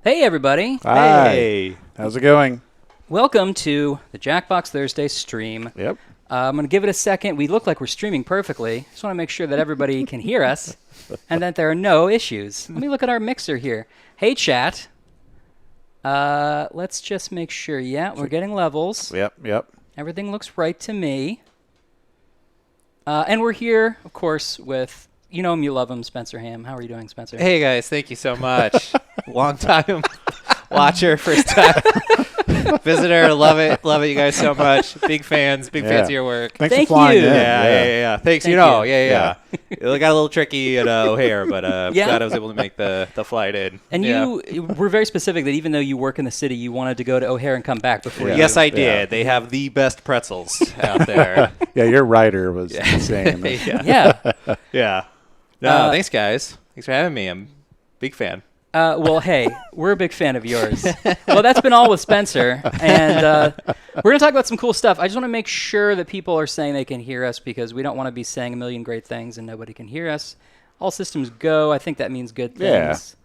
Hey, everybody. Hi. Hey. How's it going? Welcome to the Jackbox Thursday stream. Yep. I'm going to give it a second. We look like we're streaming perfectly. Just want to make sure that everybody can hear us and that there are no issues. Let me look at our mixer here. Hey, chat. Let's just make sure. Yeah, we're getting levels. Yep. Everything looks right to me. And we're here, of course, with, you know him, you love him, Spencer Ham. How are you doing, Spencer? Hey guys, thank you so much. Long time watcher, first time visitor. Love it, you guys so much. Big fans of your work. Thanks Thank for flying you. in. Yeah. Thanks. Thank Yeah. It got a little tricky at O'Hare, but Yeah. glad I was able to make the flight in. And you were very specific that even though you work in the city, you wanted to go to O'Hare and come back before you. Yes, I did. They have the best pretzels out there. Yeah, your writer was saying that. Yeah. No, thanks guys. Thanks for having me. I'm a big fan. Well, hey, we're a big fan of yours. Well, that's been all with Spencer. And we're going to talk about some cool stuff. I just want to make sure that people are saying they can hear us because we don't want to be saying a million great things and nobody can hear us. All systems go. I think that means good things.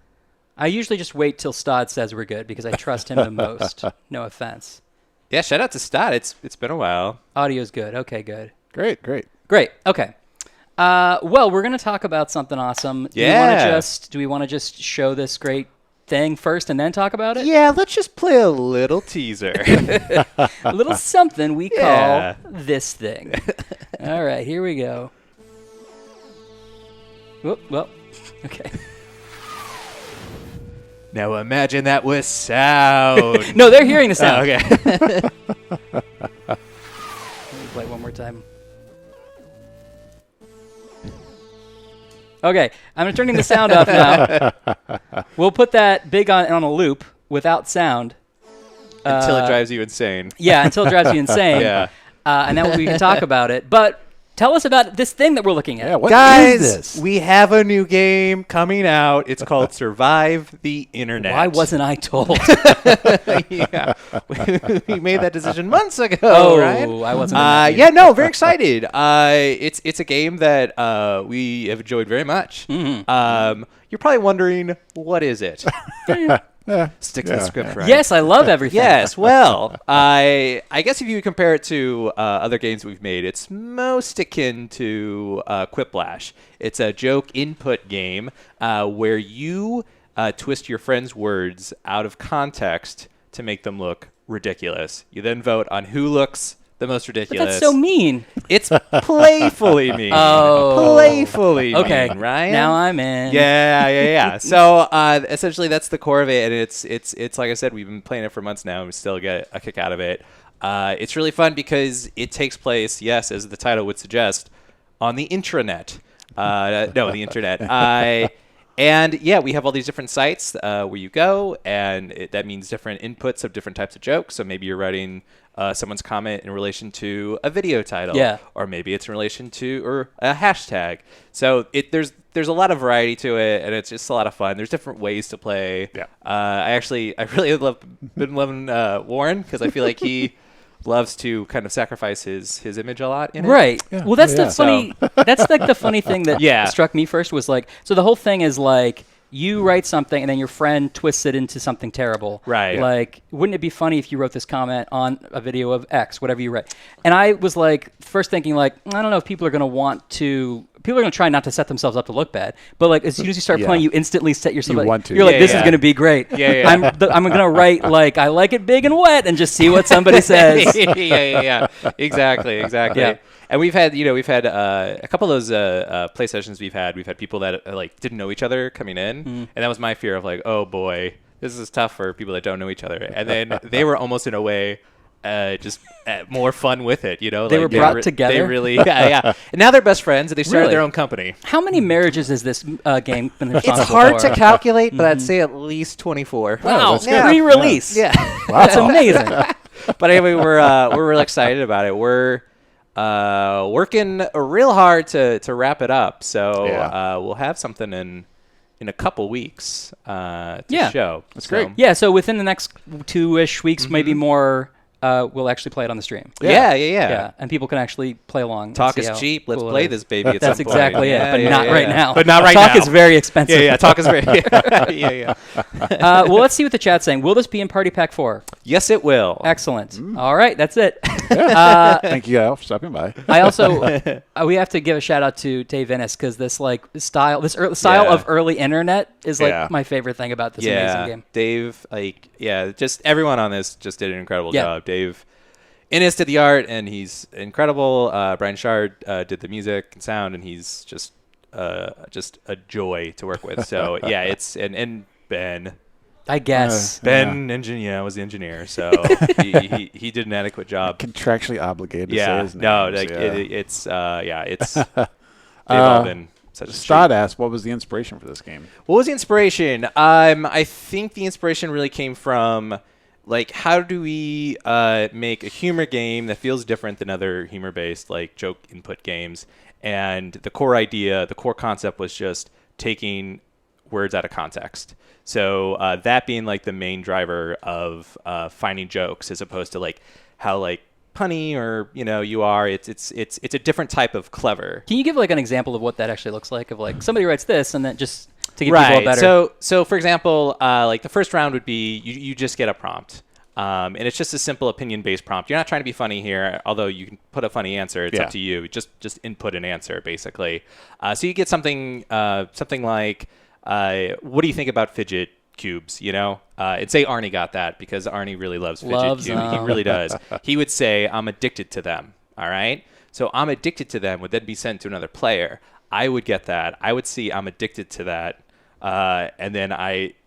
I usually just wait till Stod says we're good because I trust him the most. No offense. Yeah, shout out to Stott. It's been a while. Audio's good. Okay, good. Great. Great. Okay. Well, we're going to talk about something awesome. Yeah. Do we want to just show this great thing first and then talk about it? Yeah, let's just play a little teaser. A little something we Yeah. call this thing. All right, here we go. Whoop, well, okay. Now imagine that with sound. No, they're hearing the sound. Oh, okay. Let me play it one more time. Okay, I'm turning the sound off now. We'll put that big on a loop without sound. Until it drives you insane. Yeah, until it drives you insane. Yeah. And then we can talk about it. But tell us about this thing that we're looking at. Yeah, what Guys, is this? we have a new game coming out. It's called Survive the Internet. Why wasn't I told? Yeah. We made that decision months ago, Oh, right? I wasn't in that Yeah, no, very excited. It's a game that we have enjoyed very much. Mm-hmm. You're probably wondering, what is it? Stick to the script, right? Yes, I love everything. Yes, well, I guess if you compare it to other games we've made, it's most akin to Quiplash. It's a joke input game where you twist your friends' words out of context to make them look ridiculous. You then vote on who looks the most But ridiculous. that's so mean. It's playfully mean. Oh. Playfully Okay, mean, right? now I'm in. Yeah. So essentially, that's the core of it, and it's like I said, we've been playing it for months now, and we still get a kick out of it. It's really fun because it takes place, yes, as the title would suggest, on the intranet. The internet. And yeah, we have all these different sites where you go, and that means different inputs of different types of jokes. So maybe you're writing someone's comment in relation to a video title, or maybe it's in relation to or a hashtag. So there's a lot of variety to it, and it's just a lot of fun. There's different ways to play. Yeah. I really been loving Warren because I feel like he loves to kind of sacrifice his image a lot in it. Right. Yeah. Well, that's Oh, yeah. the funny. That's like the funny thing that struck me first was like, so the whole thing is like you write something and then your friend twists it into something terrible. Right. Like, wouldn't it be funny if you wrote this comment on a video of X, whatever you write? And I was like, first thinking like, I don't know if people are going to want to. People are going to try not to set themselves up to look bad, but like as soon as you start playing, you instantly set yourself. You up. want to. You're like, Yeah, this yeah. is going to be great. Yeah. I'm going to write like I like it big and wet and just see what somebody says. yeah. Exactly. Yeah. And we've had a couple of those play sessions we've had people that like didn't know each other coming in, and that was my fear of like, oh boy, this is tough for people that don't know each other. And then they were almost in a way just more fun with it, you know. They were brought together? They really, yeah. And now they're best friends, and they started Really? their own company. How many marriages is this game been responsible It's hard for? to calculate, but I'd say at least 24. Wow, that's good. pre-release. Yeah. That's amazing. But anyway, we're really excited about it. We're working real hard to wrap it up. So we'll have something in a couple weeks to show. That's great. Yeah, so within the next 2-ish weeks, maybe more, we'll actually play it on the stream. Yeah. And people can actually play along. and Talk see is how cheap. Let's cool it play is. this baby at That's some point. exactly it, but not right now. But not right Talk now. is very expensive. Yeah, talk is very... yeah. Well, let's see what the chat's saying. Will this be in Party Pack 4? Yes, it will. Excellent. All right, that's it. Thank you all for stopping by. I also we have to give a shout out to Dave Ennis because this style of early internet is my favorite thing about this amazing game. Dave, just everyone on this just did an incredible job. Dave Ennis did the art, and he's incredible. Brian Shard did the music and sound, and he's just a joy to work with. So it's and Ben. I guess Ben was the engineer, so he did an adequate job. Contractually obligated to say his names. It's they've all been such a Stott asked, what was the inspiration for this game? What was the inspiration? I think the inspiration really came from how do we make a humor game that feels different than other humor-based joke input games? And the core idea, the core concept was just taking words out of context. So that being the main driver of finding jokes, as opposed to how punny or you are. It's a different type of clever. Can you give an example of what that actually looks like? Of somebody writes this and then just to give people a better. So for example, the first round would be you just get a prompt. And it's just a simple opinion-based prompt. You're not trying to be funny here, although you can put a funny answer. It's up to you. Just input an answer, basically. So you get something like, what do you think about fidget cubes? And say Arnie got that because Arnie really loves fidget cubes. He really does. He would say, I'm addicted to them. All right? So I'm addicted to them would then be sent to another player. I would get that. I would see I'm addicted to that. And then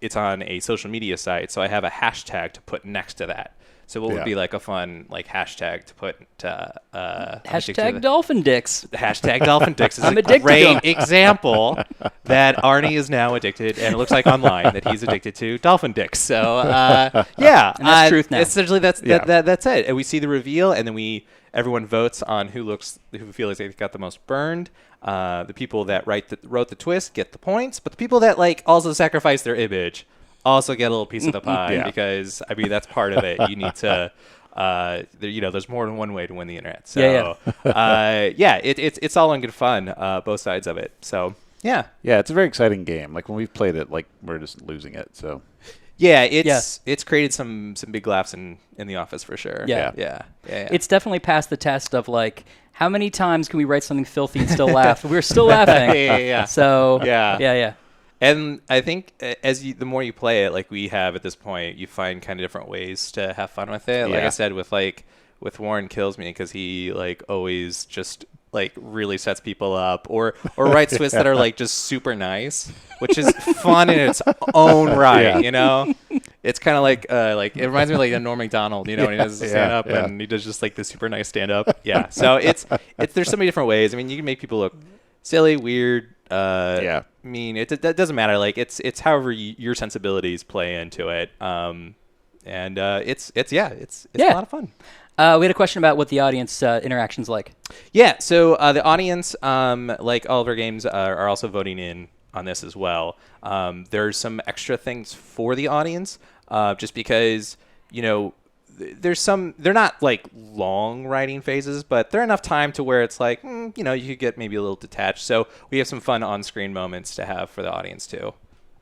it's on a social media site, so I have a hashtag to put next to that. So what would be a fun hashtag to put? Hashtag Dolphin Dicks. Hashtag Dolphin Dicks is I'm a addicted great to 'em. example that Arnie is now addicted, and it looks like online that he's addicted to Dolphin Dicks. So and that's truth now. Essentially, that's it. And we see the reveal, and then everyone votes on who feels like they got the most burned. The people that wrote the twist get the points, but the people that also sacrifice their image also get a little piece of the pie because that's part of it. You need to there's more than one way to win the internet. So it's all in good fun, both sides of it. So yeah, it's a very exciting game. When we've played it, we're just losing it. So it's created some big laughs in the office for sure. Yeah. It's definitely passed the test of how many times can we write something filthy and still laugh? We're still laughing. So yeah. And I think the more you play it, we have at this point, you find kind of different ways to have fun with it. Like I said, with Warren kills me because he always just really sets people up or writes twists that are just super nice, which is fun in its own right. It's kind of it reminds me of Norm Macdonald, when he does stand up and he does just the super nice stand up. Yeah. So it's there's so many different ways. You can make people look silly, weird, mean. It doesn't matter. It's however your sensibilities play into it. And it's a lot of fun. We had a question about what the audience interaction's like. Yeah, so the audience, like all of our games, are also voting in on this as well. There's some extra things for the audience, just because, there's they're not long writing phases, but they're enough time to where it's you could get maybe a little detached. So we have some fun on-screen moments to have for the audience too.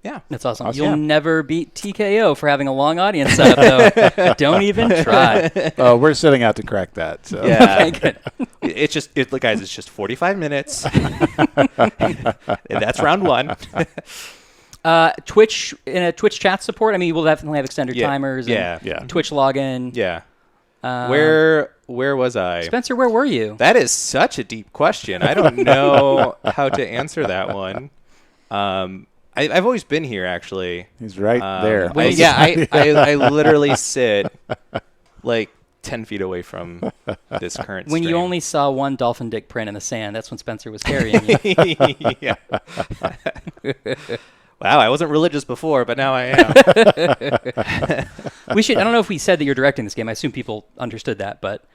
Yeah. That's awesome. You'll never beat TKO for having a long audience setup, though. Don't even try. Oh, we're setting out to crack that. So. Yeah. Okay, good. Guys, it's just 45 minutes. That's round one. Twitch chat support. We'll definitely have extended timers. And Twitch login. Yeah. Where was I? Spencer, where were you? That is such a deep question. I don't know how to answer that one. I've always been here, actually. He's right there. I literally sit 10 feet away from this current When stream. you only saw one dolphin dick print in the sand, that's when Spencer was carrying you. Yeah. Wow, I wasn't religious before, but now I am. I don't know if we said that you're directing this game. I assume people understood that, but...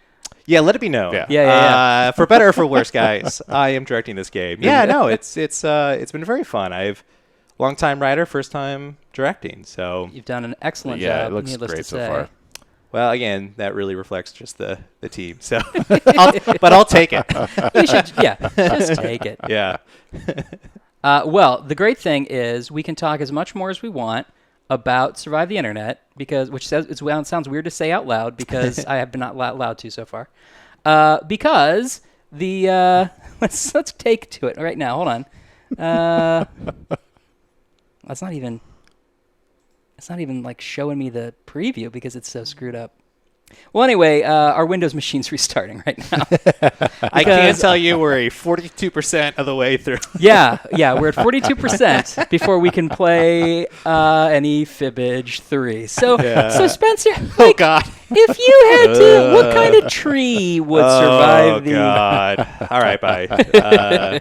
Yeah, let it be known. Yeah. For better or for worse, guys, I am directing this game. Yeah, no, it's been very fun. I've long-time writer, first time directing. So you've done an excellent job. Yeah, it looks great so far. Well, again, that really reflects just the team. So, but I'll take it. You should, yeah, just take it. Yeah. Well, the great thing is we can talk as much more as we want about Survive the Internet, which sounds weird to say out loud because I have been not allowed to so far. Because let's take to it right now. Hold on. It's not even like showing me the preview because it's so screwed up. Well, anyway, our Windows machine's restarting right now. I can't tell you we're 42% of the way through. yeah, we're at 42% before we can play any Fibbage 3. So Spencer, Oh God! if you had to, what kind of tree would survive the? Oh God! All right, bye.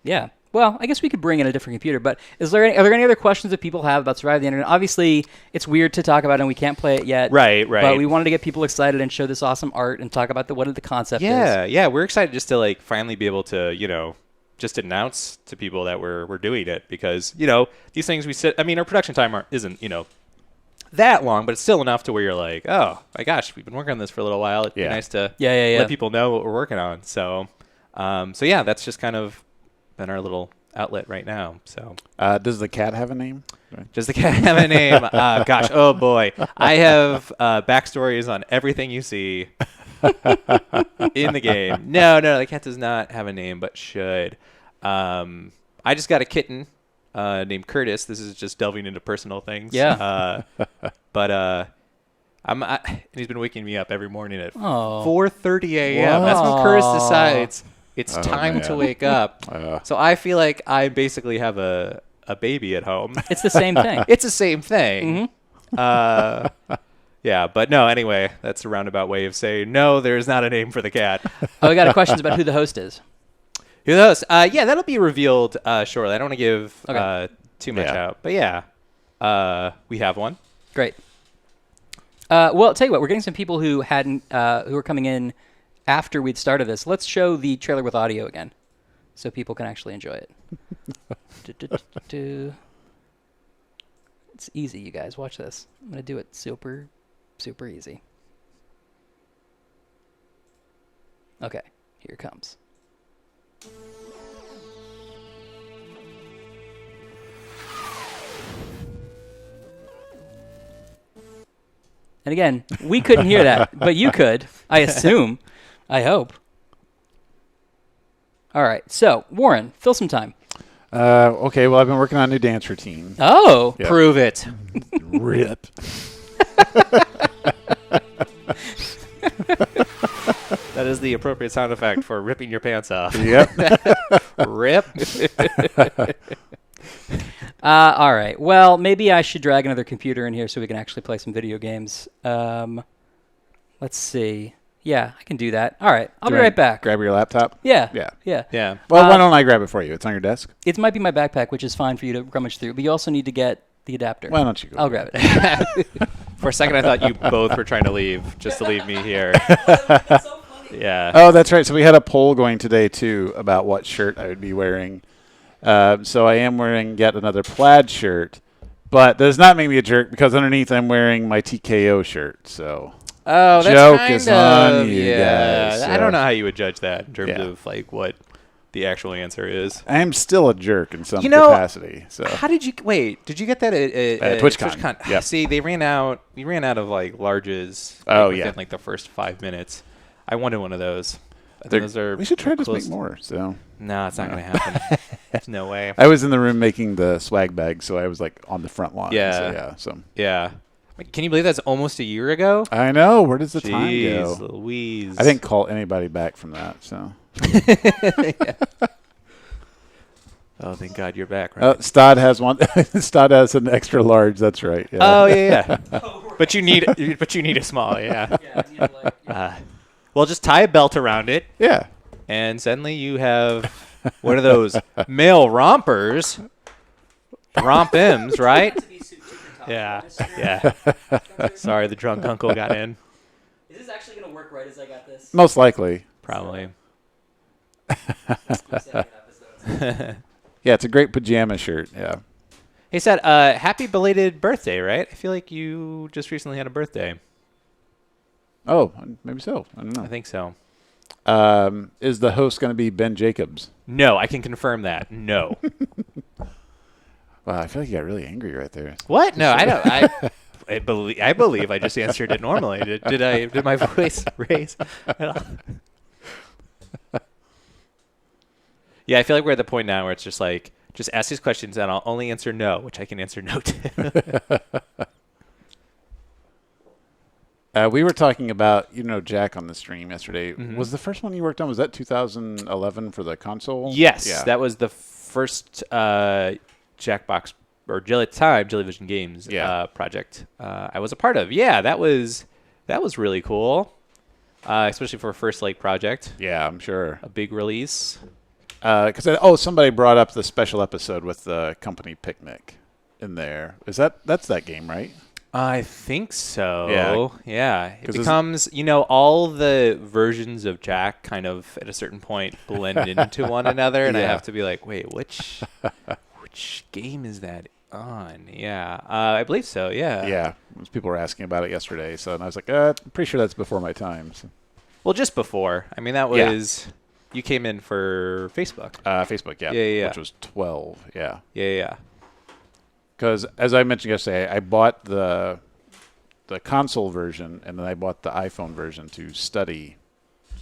Yeah. Well, I guess we could bring in a different computer, but are there any other questions that people have about Survive the Internet? Obviously, it's weird to talk about and we can't play it yet. Right. But we wanted to get people excited and show this awesome art and talk about what the concept is. Yeah, we're excited just to like finally be able to, just announce to people that we're doing it because, these things our production time isn't, that long, but it's still enough to where you're like, oh my gosh, we've been working on this for a little while. It'd be nice to let people know what we're working on. So, that's just kind of been our little outlet right now. So, does the cat have a name? Does the cat have a name? Gosh, oh boy, I have backstories on everything you see in the game. No, the cat does not have a name, but should. I just got a kitten named Curtis. This is just delving into personal things. Yeah. But he's been waking me up every morning at 4:30 a.m. Wow. That's when Curtis decides it's time to wake up. So I feel like I basically have a baby at home. It's the same thing. It's the same thing. Mm-hmm. Yeah, but no, anyway, that's a roundabout way of saying no, there's not a name for the cat. We got questions about who the host is. Who the host? Yeah, that'll be revealed shortly. I don't want to give too much out. But yeah, we have one. Great. Well, I'll tell you what, we're getting some people who were coming in after we'd started this. Let's show the trailer with audio again so people can actually enjoy it. It's easy, you guys. Watch this. I'm going to do it super, super easy. Okay, here it comes. And again, we couldn't hear that, but you could, I assume. I hope. All right. So, Warren, fill some time. Okay, well, I've been working on a new dance routine. Oh. Yep. Prove it. Rip. That is the appropriate sound effect for ripping your pants off. Yep. Rip. All right. Well, maybe I should drag another computer in here so we can actually play some video games. Let's see. Yeah, I can do that. All right. I'll be right back. Grab your laptop? Yeah. Yeah. Yeah. Yeah. Well, why don't I grab it for you? It's on your desk? It might be my backpack, which is fine for you to rummage through, but you also need to get the adapter. Why don't you go? I'll grab it. For a second, I thought you both were trying to leave, just to leave me here. Yeah. Oh, that's right. So we had a poll going today, too, about what shirt I would be wearing. So I am wearing yet another plaid shirt, but that does not make me a jerk because underneath I'm wearing my TKO shirt. So that's joke kind is of, on you yeah. guys. I don't know how you would judge that in terms Yeah. of like what the actual answer is. I am still a jerk in some capacity. So How did you wait? Did you get that at TwitchCon? Yep. See, we ran out of like larges. Within like the first 5 minutes. I wanted one of those. I think those are we should try to close. make more. So No, it's not going to happen. There's no way. I was in the room making the swag bag, so I was like on the front line. Yeah. So Yeah. Can you believe that's almost a year ago? I know. Where does the time Jeez go? Louise. I didn't call anybody back from that. So. Oh, thank God you're back. Right? Stod has one. Stod has an extra large. That's right. Yeah. Oh yeah. But you need a small. Yeah. Well, just tie a belt around it, Yeah. and suddenly you have one of those male rompers, romp M's, right? Yeah. Yeah. Sorry, the drunk uncle got in. Is this actually going to work right as I got this? Most likely. Probably. Yeah, it's a great pajama shirt. Yeah. Hey, Seth, happy belated birthday, right? I feel like you just recently had a birthday. Oh, maybe so. I don't know. I think so. Is the host going to be Ben Jacobs? No, I can confirm that. No. Wow, I feel like you got really angry right there. What? No, I don't. I believe I just answered it normally. Did my voice raise at all? Yeah, I feel like we're at the point now where it's just like, just ask these questions and I'll only answer no, which I can answer no to. We were talking about, Jack on the stream yesterday. Mm-hmm. Was the first one you worked on, was that 2011 for the console? Yes, Yeah. that was the first Jackbox, or at the time, Jellyvision Games project I was a part of. Yeah, that was really cool, especially for a first project. Yeah, I'm sure. A big release. Because somebody brought up the special episode with the company picnic in there. That's that game, right? I think so. Yeah. It 'Cause becomes, all the versions of Jack kind of at a certain point blend into one another, and I have to be like, wait, which game is that on? Yeah. I believe so. Yeah. Yeah. People were asking about it yesterday, and I was like, I'm pretty sure that's before my time. So. Well, just before. I mean, that was you came in for Facebook. Facebook, yeah. Yeah. Which was 12. Yeah. Yeah. Because as I mentioned yesterday, I bought the console version, and then I bought the iPhone version to study,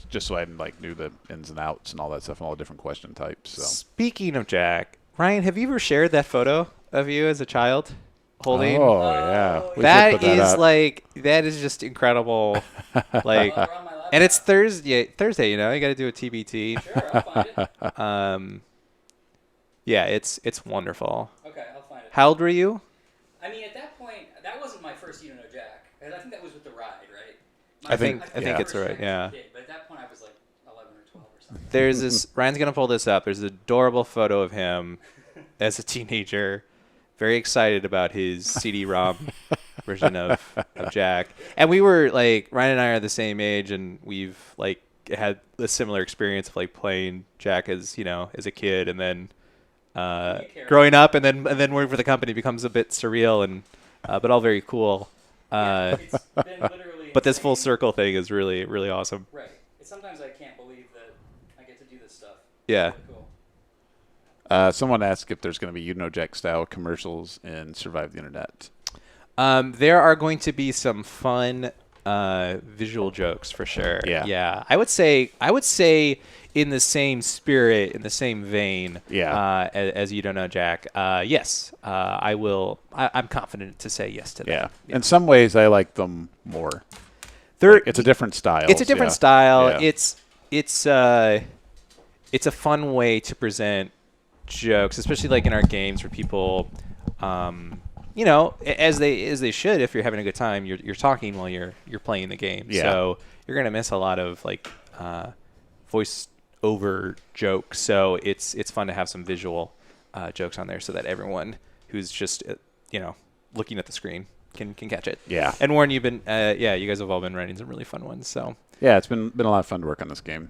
just so I knew the ins and outs and all that stuff and all the different question types. So. Speaking of Jack, Ryan, have you ever shared that photo of you as a child holding? Oh yeah, we should that put that is up. that is just incredible. And it's Thursday. You got to do a TBT. Sure, I'll find it. Yeah, it's wonderful. Okay, I'll find it. How old were you? I mean, at that point, that wasn't my first You Don't Know Jack. I think that was with the ride, right? I think it's right. Yeah. But at that point, I was like 11 or 12 or something. There's this. Ryan's gonna pull this up. There's an adorable photo of him as a teenager, very excited about his CD-ROM version of Jack. And we were Ryan and I are the same age, and we've had a similar experience of playing Jack as as a kid, and then growing up, and then working for the company becomes a bit surreal, and but all very cool. It's been literally But this full insane. circle thing is really, really awesome. Right. Sometimes I can't believe that I get to do this stuff. Yeah. It's really cool. Someone asked if there's going to be You Know Jack style commercials in Survive the Internet. There are going to be some fun visual jokes for sure. Yeah. I would say in the same spirit, in the same vein. Yeah. As You Don't Know Jack. Yes. I will. I'm confident to say yes to that. Yeah. In some ways, I like them more. It's a different style. It's a different style. Yeah. It's a fun way to present jokes, especially in our games where people, as they should. If you're having a good time, you're talking while you're playing the game. Yeah. So you're gonna miss a lot of voice over jokes. So it's fun to have some visual jokes on there so that everyone who's just looking at the screen can catch it. Yeah. And Warren, you've been you guys have all been writing some really fun ones. So Yeah, it's been a lot of fun to work on this game.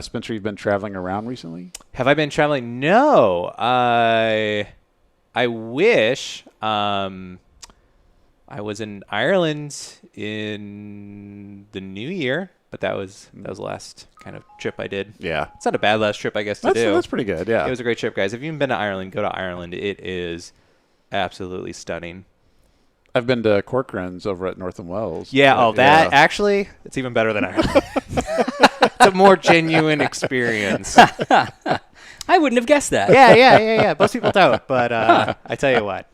Spencer, you've been traveling around recently? have I been traveling? No. I wish. I was in Ireland in the new year, but that was the last kind of trip I did. Yeah. It's not a bad last trip, I guess, to do. That's pretty good, yeah. It was a great trip, guys. If you've been to Ireland, go to Ireland. It is absolutely stunning. I've been to Corcoran's over at North and Wells. Yeah, actually, it's even better than Ireland. It's a more genuine experience. I wouldn't have guessed that. Yeah. Most people don't, but I tell you what.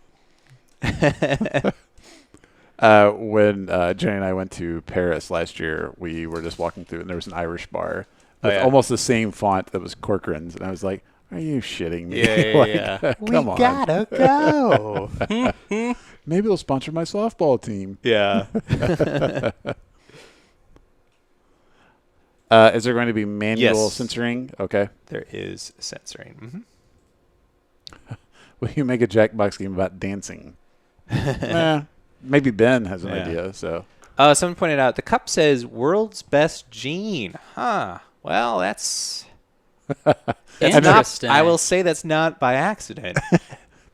When Jenny and I went to Paris last year, we were just walking through, and there was an Irish bar with almost the same font that was Corcoran's, and I was like, "Are you shitting me?" Yeah. Come on. Gotta go. Maybe they'll sponsor my softball team. Yeah. Is there going to be manual Yes. censoring? Okay. There is censoring. Mm-hmm. Will you make a Jackbox game about dancing? Maybe Ben has an idea. So. Someone pointed out the cup says "World's Best Gene." Huh. Well, that's Interesting. I will say that's not by accident.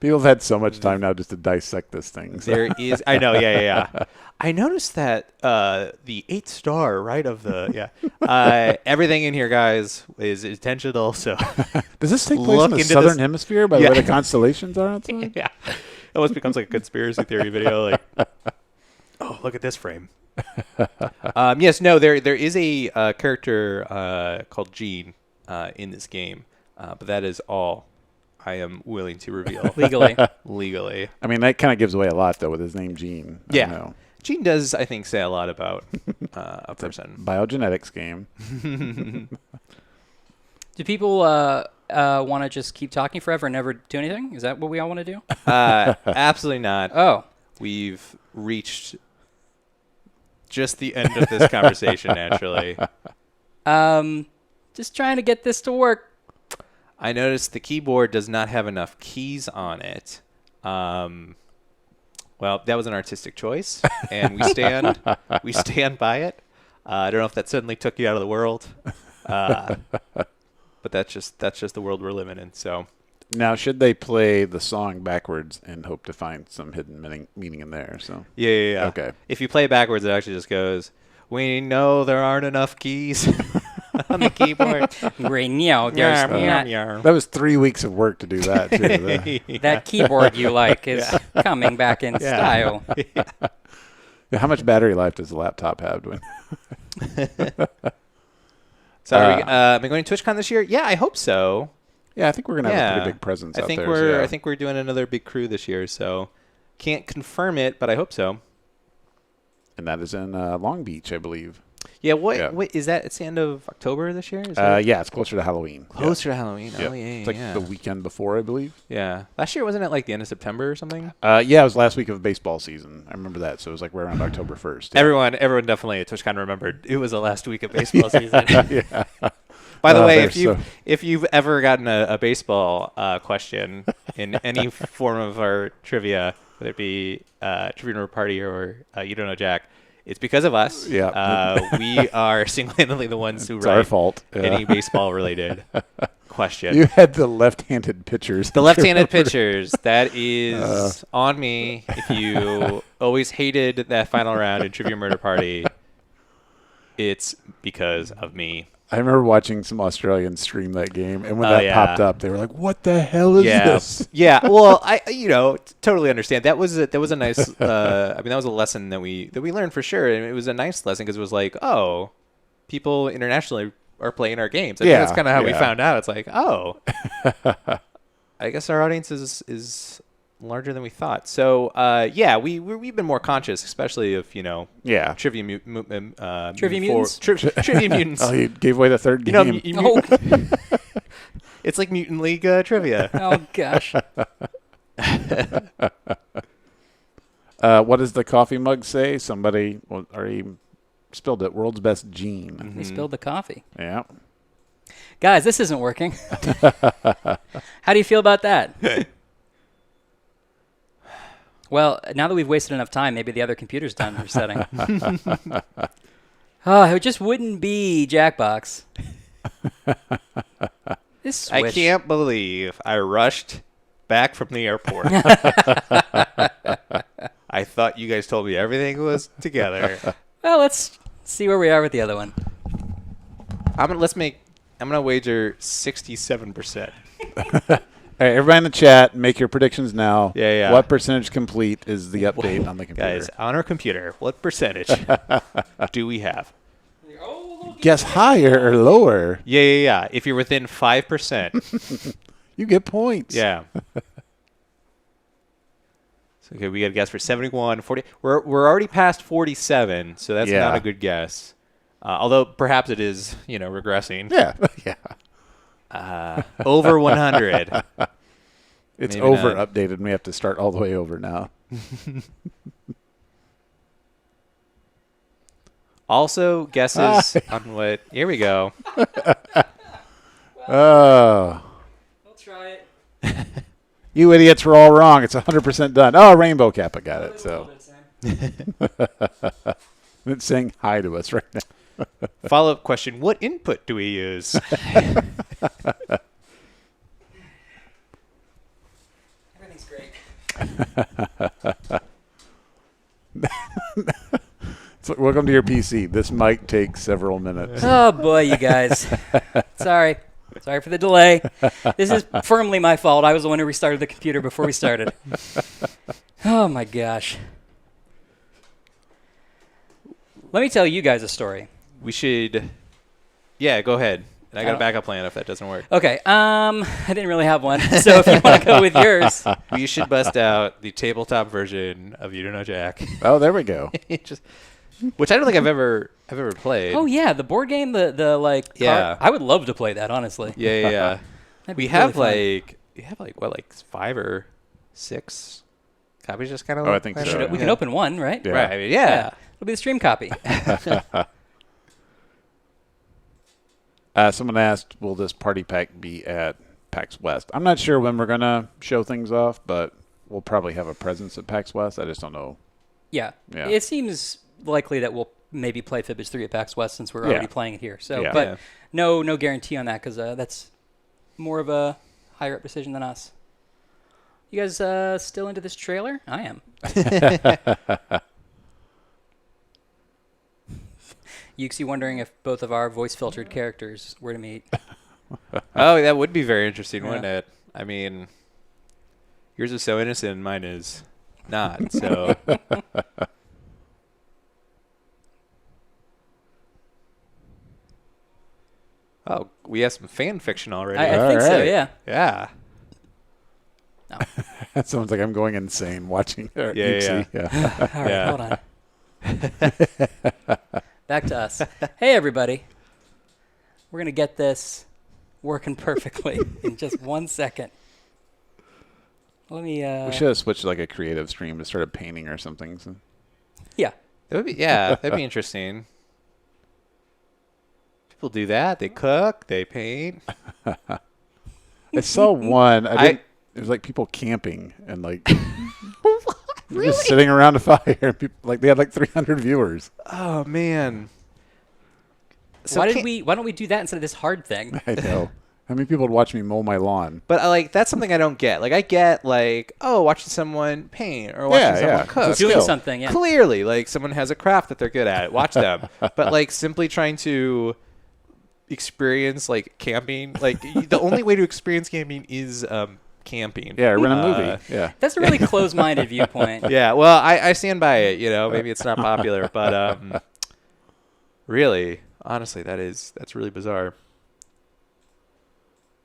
People have had so much time now just to dissect this thing. So. There is, I know, yeah. I noticed that the 8-star right of the everything in here, guys, is intentional. So does this take place in the southern hemisphere by the way the constellations are outside? Yeah, it almost becomes like a conspiracy theory video. Like, oh, look at this frame. Yes, no, there is a character called Gene in this game, but that is all I am willing to reveal legally. I mean, that kind of gives away a lot, though, with his name Gene. Yeah. Gene does, I think, say a lot about a person. Biogenetics game. Do people want to just keep talking forever and never do anything? Is that what we all want to do? Absolutely not. Oh. We've reached just the end of this conversation, naturally. Just trying to get this to work. I noticed the keyboard does not have enough keys on it. Well, that was an artistic choice, and we stand by it. I don't know if that suddenly took you out of the world, but that's just the world we're living in. So now, should they play the song backwards and hope to find some hidden meaning in there? So yeah. Okay. If you play it backwards, it actually just goes, "We know there aren't enough keys on the keyboard." That was 3 weeks of work to do that too. That keyboard you like is coming back in style. Yeah, how much battery life does the laptop have? So am I going to TwitchCon this year? Yeah, I hope so. Yeah, I think we're gonna have a pretty big presence out there. I think we're doing another big crew this year, so can't confirm it, but I hope so. And that is in Long Beach, I believe. Yeah, what is that? It's the end of October this year? Yeah, it's closer to Halloween. Closer to Halloween. Yeah. Oh, yeah. It's like the weekend before, I believe. Yeah. Last year, wasn't it like the end of September or something? Yeah, it was last week of baseball season. I remember that. So it was like right around October 1st. Yeah. Everyone definitely at TwitchCon remembered it was the last week of baseball season. Yeah. By the way, if you've ever gotten a baseball question in any form of our trivia, whether it be Trivia Number Party or You Don't Know Jack, it's because of us. Yeah. We are single-handedly the ones who It's write our fault. Yeah. any baseball-related question. You had the left-handed pitchers. The left-handed pitchers, that is on me. If you always hated that final round in Trivia Murder Party, it's because of me. I remember watching some Australians stream that game, and when that popped up, they were like, "What the hell is this?" Yeah. Well, I totally understand. That was a nice. I mean, that was a lesson that we learned for sure, and it was a nice lesson because it was like, oh, people internationally are playing our games. I think that's kind of how we found out. It's like, oh, I guess our audience is larger than we thought. So, we've been more conscious, especially of Trivia Mutants. Trivia Mutants. Oh, you gave away the third game. It's like Mutant League trivia. Oh gosh. What does the coffee mug say? Somebody already spilled it. World's best Gene. They spilled the coffee. Yeah. Guys, this isn't working. How do you feel about that? Well, now that we've wasted enough time, maybe the other computer's done resetting. It just wouldn't be Jackbox. This switch. I can't believe I rushed back from the airport. I thought you guys told me everything was together. Well, let's see where we are with the other one. I'm gonna wager 67%. All right, everybody in the chat, make your predictions now. Yeah. What percentage complete is the update on the computer? Guys, on our computer, what percentage do we have? Guess higher or lower. Yeah. If you're within 5%, you get points. Yeah. So, okay, we got a guess for 71, 40. We're already past 47, so that's not a good guess. Although perhaps it is, regressing. Yeah. Over 100. It's Maybe over not. updated. We have to start all the way over now. Also, guesses on what? Here we go. Oh. We'll try it. You idiots were all wrong. It's 100% done. Oh, Rainbow Kappa got it. So it's saying hi to us right now. Follow-up question, what input do we use? Everything's It's great. So welcome to your PC. This might take several minutes. Oh boy, you guys. Sorry for the delay. This is firmly my fault. I was the one who restarted the computer before we started. Oh my gosh. Let me tell you guys a story. We should. Yeah, go ahead. And I got a backup plan if that doesn't work. Okay. I didn't really have one. So if you want to go with yours. We should bust out the tabletop version of You Don't Know Jack. Oh, there we go. Which I don't think I've ever played. Oh yeah, the board game, the like. Yeah. I would love to play that, honestly. Yeah. That'd be we have really like 5 or 6 copies just kind of. Oh, I think so. We can open one, right? Yeah. Right. I mean, yeah. It'll be the stream copy. Someone asked, will this party pack be at PAX West? I'm not sure when we're going to show things off, but we'll probably have a presence at PAX West. I just don't know. Yeah. Yeah. It seems likely that we'll maybe play Fibbage 3 at PAX West since we're already playing it here. So, Yeah. But no guarantee on that because that's more of a higher up decision than us. You guys still into this trailer? I am. Yuxi wondering if both of our voice-filtered characters were to meet. Oh, that would be very interesting, Yeah. wouldn't it? I mean, yours is so innocent and mine is not. So. Oh, we have some fan fiction already. I think so, right. yeah. Yeah. No. That sounds like I'm going insane watching Yeah. All right, Yeah. hold on. Back to us. Hey, everybody. We're going to get this working perfectly in just 1 second. Let me... We should have switched to like a creative stream to start painting or something. So. Yeah. That'd be interesting. People do that. They cook, they paint. I saw one. It was like people camping and like Really? just sitting around a fire. And people, like they had like 300 viewers. Oh man. So why don't we do that instead of this hard thing? I know. How many people would watch me mow my lawn? But like that's something I don't get. Like I get like watching someone paint or watching someone cook. It's a Doing skill. something, yeah. Clearly, like someone has a craft that they're good at. Watch them. But like simply trying to experience like camping, like the only way to experience camping is camping. Yeah, rent a movie. Yeah. That's a really closed-minded viewpoint. Yeah, well, I stand by it. You know, maybe it's not popular, but really, honestly, that's really bizarre.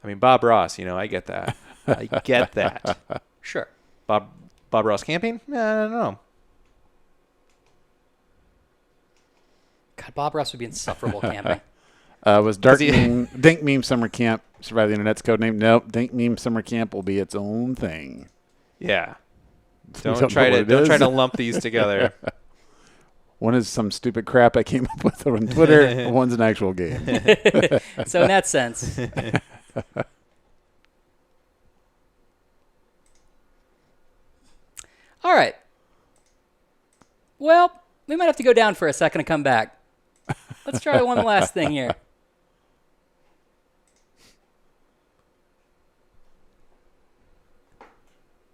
I mean, Bob Ross. You know, I get that. I get that. Sure. Bob Ross camping? I don't know. God, Bob Ross would be insufferable camping. Was Dink Meme Summer Camp Survive the Internet's code name? Nope. Dink Meme Summer Camp will be its own thing. Yeah. You Don't try know what it to is? lump these together. One is some stupid crap I came up with on Twitter. One's an actual game. So in that sense. All right. Well, we might have to go down for a second and come back. Let's try one last thing here.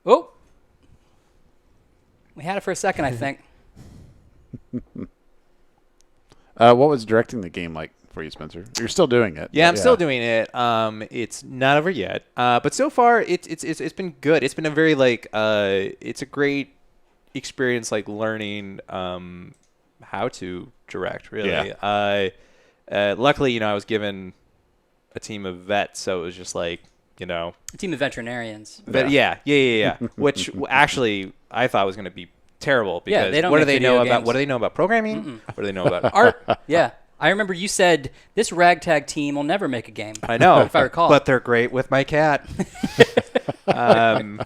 Oh. We had it for a second, I think. What was directing the game like for you, Spencer? You're still doing it. Yeah, I'm still doing it. It's not over yet, but so far it's been good. It's been a very it's a great experience, like learning how to direct. Really, luckily, I was given a team of vets, so it was just like A team of veterinarians. But yeah. Which actually I thought was going to be terrible because they don't what do make they video know about? games. What do they know about programming? What do they know about art? Yeah. I remember you said this ragtag team will never make a game. I know, if I recall. but they're great with my cat. No,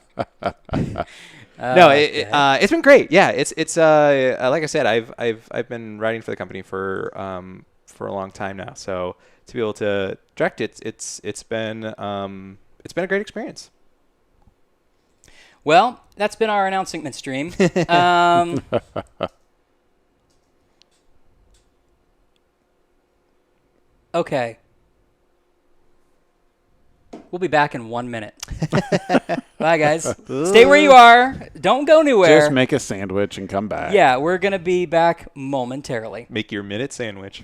it's been great. Yeah, it's like I said, I've been writing for the company for a long time now. So to be able to direct it's been a great experience. Well, that's been our announcement stream. Okay. We'll be back in 1 minute. Bye, guys. Stay where you are. Don't go anywhere. Just make a sandwich and come back. Yeah, we're going to be back momentarily. Make your minute sandwich.